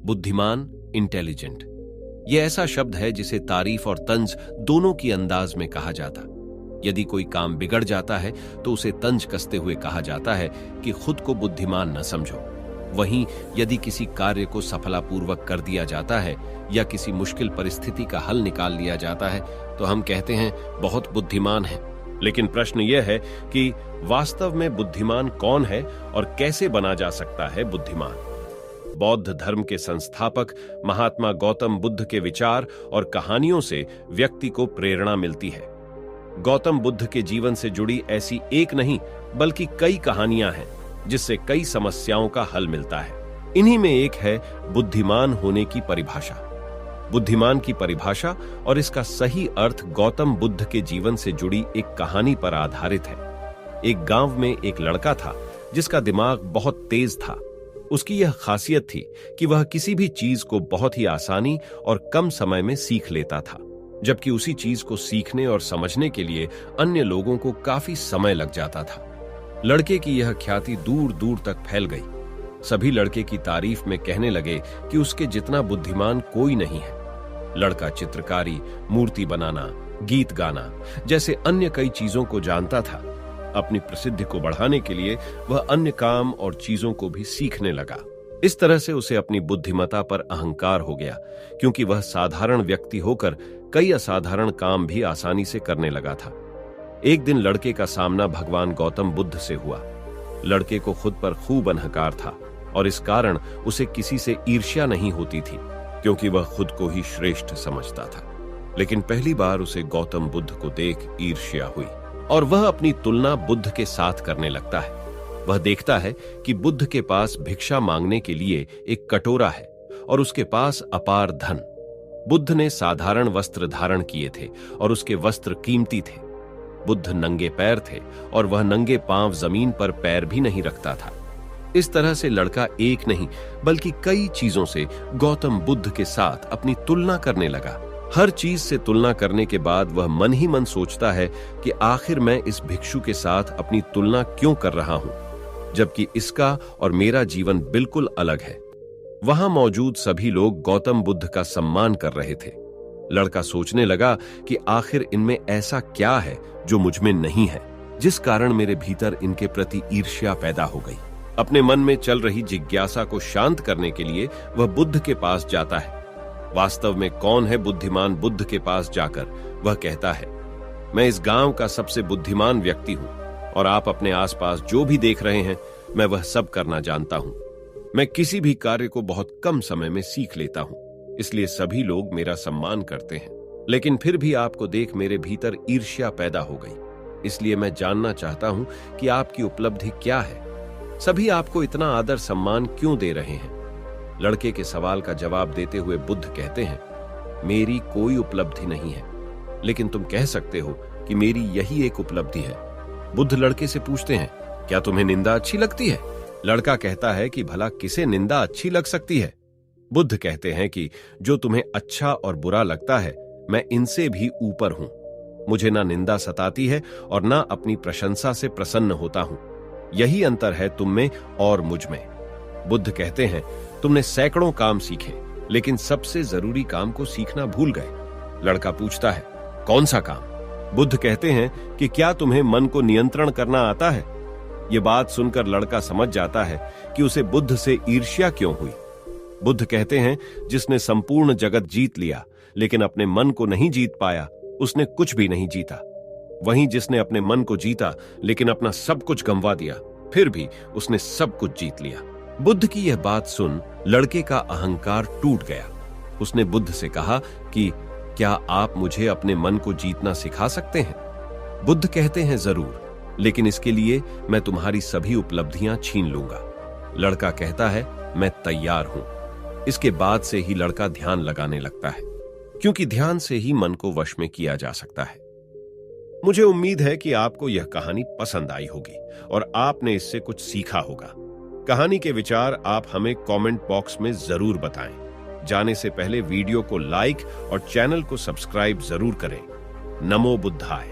बुद्धिमान, इंटेलिजेंट, यह ऐसा शब्द है जिसे तारीफ और तंज दोनों की अंदाज में कहा जाता। यदि कोई काम बिगड़ जाता है तो उसे तंज कसते हुए कहा जाता है कि खुद को बुद्धिमान न समझो। वहीं यदि किसी कार्य को सफलतापूर्वक कर दिया जाता है या किसी मुश्किल परिस्थिति का हल निकाल लिया जाता है तो हम कहते हैं बहुत बुद्धिमान है। लेकिन प्रश्न यह है कि वास्तव में बुद्धिमान कौन है और कैसे बना जा सकता है बुद्धिमान? बौद्ध धर्म के संस्थापक महात्मा गौतम बुद्ध के विचार और कहानियों से व्यक्ति को प्रेरणा मिलती है। गौतम बुद्ध के जीवन से जुड़ी ऐसी एक नहीं बल्कि कई कहानियां हैं जिससे कई समस्याओं का हल मिलता है। इन्हीं में एक है बुद्धिमान होने की परिभाषा। बुद्धिमान की परिभाषा और इसका सही अर्थ गौतम बुद्ध के जीवन से जुड़ी एक कहानी पर आधारित है। एक गांव में एक लड़का था जिसका दिमाग बहुत तेज था। उसकी यह खासियत थी कि वह किसी भी चीज को बहुत ही आसानी और कम समय में सीख लेता था, जबकि उसी चीज को सीखने और समझने के लिए अन्य लोगों को काफी समय लग जाता था। लड़के की यह ख्याति दूर दूर तक फैल गई। सभी लड़के की तारीफ में कहने लगे कि उसके जितना बुद्धिमान कोई नहीं है। लड़का चित्रकारी, मूर्ति बनाना, गीत गाना जैसे अन्य कई चीजों को जानता था। अपनी प्रसिद्धि को बढ़ाने के लिए वह अन्य काम और चीजों को भी सीखने लगा। इस तरह से उसे अपनी बुद्धिमत्ता पर अहंकार हो गया, क्योंकि वह साधारण व्यक्ति होकर कई असाधारण काम भी आसानी से करने लगा था। एक दिन लड़के का सामना भगवान गौतम बुद्ध से हुआ। लड़के को खुद पर खूब अहंकार था और इस कारण उसे किसी से ईर्ष्या नहीं होती थी, क्योंकि वह खुद को ही श्रेष्ठ समझता था। लेकिन पहली बार उसे गौतम बुद्ध को देख ईर्ष्या हुई और वह अपनी तुलना बुद्ध के साथ करने लगता है। वह देखता है कि बुद्ध के पास भिक्षा मांगने के लिए एक कटोरा है और उसके पास अपार धन। बुद्ध ने साधारण वस्त्र धारण किए थे और उसके वस्त्र कीमती थे। बुद्ध नंगे पैर थे और वह नंगे पांव जमीन पर पैर भी नहीं रखता था। इस तरह से लड़का एक नहीं बल्कि कई चीजों से गौतम बुद्ध के साथ अपनी तुलना करने लगा। हर चीज से तुलना करने के बाद वह मन ही मन सोचता है कि आखिर मैं इस भिक्षु के साथ अपनी तुलना क्यों कर रहा हूं, जबकि इसका और मेरा जीवन बिल्कुल अलग है। वहां मौजूद सभी लोग गौतम बुद्ध का सम्मान कर रहे थे। लड़का सोचने लगा कि आखिर इनमें ऐसा क्या है जो मुझ में नहीं है, जिस कारण मेरे भीतर इनके प्रति ईर्ष्या पैदा हो गई। अपने मन में चल रही जिज्ञासा को शांत करने के लिए वह बुद्ध के पास जाता है। वास्तव में कौन है बुद्धिमान? बुद्ध के पास जाकर वह कहता है, मैं इस गांव का सबसे बुद्धिमान व्यक्ति हूं और आप अपने आसपास जो भी देख रहे हैं मैं वह सब करना जानता हूं। मैं किसी भी कार्य को बहुत कम समय में सीख लेता हूं, इसलिए सभी लोग मेरा सम्मान करते हैं। लेकिन फिर भी आपको देख मेरे भीतर ईर्ष्या पैदा हो गई। इसलिए मैं जानना चाहता हूं कि आपकी उपलब्धि क्या है। सभी आपको इतना आदर सम्मान क्यों दे रहे हैं? लड़के के सवाल का जवाब देते हुए बुद्ध कहते हैं, मेरी कोई उपलब्धि नहीं है, लेकिन तुम कह सकते हो कि मेरी यही एक उपलब्धि है। बुद्ध लड़के से पूछते हैं, क्या तुम्हें निंदा अच्छी लगती है? लड़का कहता है कि भला किसे निंदा अच्छी लग सकती है? बुद्ध कहते हैं कि जो तुम्हें अच्छा और बुरा लगता है मैं इनसे भी ऊपर हूं। मुझे ना निंदा सताती है और ना अपनी प्रशंसा से प्रसन्न होता हूं। यही अंतर है तुम में और मुझ में। बुद्ध कहते हैं, तुमने सैकड़ों काम सीखे लेकिन सबसे जरूरी काम को सीखना भूल गए। लड़का पूछता है, कौन सा काम? बुद्ध कहते हैं कि क्या तुम्हें मन को नियंत्रण करना आता है? यह बात सुनकर लड़का समझ जाता है कि उसे बुद्ध से ईर्ष्या क्यों हुई। बुद्ध कहते हैं, जिसने संपूर्ण जगत जीत लिया लेकिन अपने मन को नहीं जीत पाया उसने कुछ भी नहीं जीता। वहीं जिसने अपने मन को जीता लेकिन अपना सब कुछ गंवा दिया फिर भी उसने सब कुछ जीत लिया। बुद्ध की यह बात सुन लड़के का अहंकार टूट गया। उसने बुद्ध से कहा कि क्या आप मुझे अपने मन को जीतना सिखा सकते हैं? बुद्ध कहते हैं, जरूर, लेकिन इसके लिए मैं तुम्हारी सभी उपलब्धियां छीन लूंगा। लड़का कहता है, मैं तैयार हूं। इसके बाद से ही लड़का ध्यान लगाने लगता है, क्योंकि ध्यान से ही मन को वश में किया जा सकता है। मुझे उम्मीद है कि आपको यह कहानी पसंद आई होगी और आपने इससे कुछ सीखा होगा। कहानी के विचार आप हमें कमेंट बॉक्स में जरूर बताएं। जाने से पहले वीडियो को लाइक और चैनल को सब्सक्राइब जरूर करें। नमो बुद्धाय।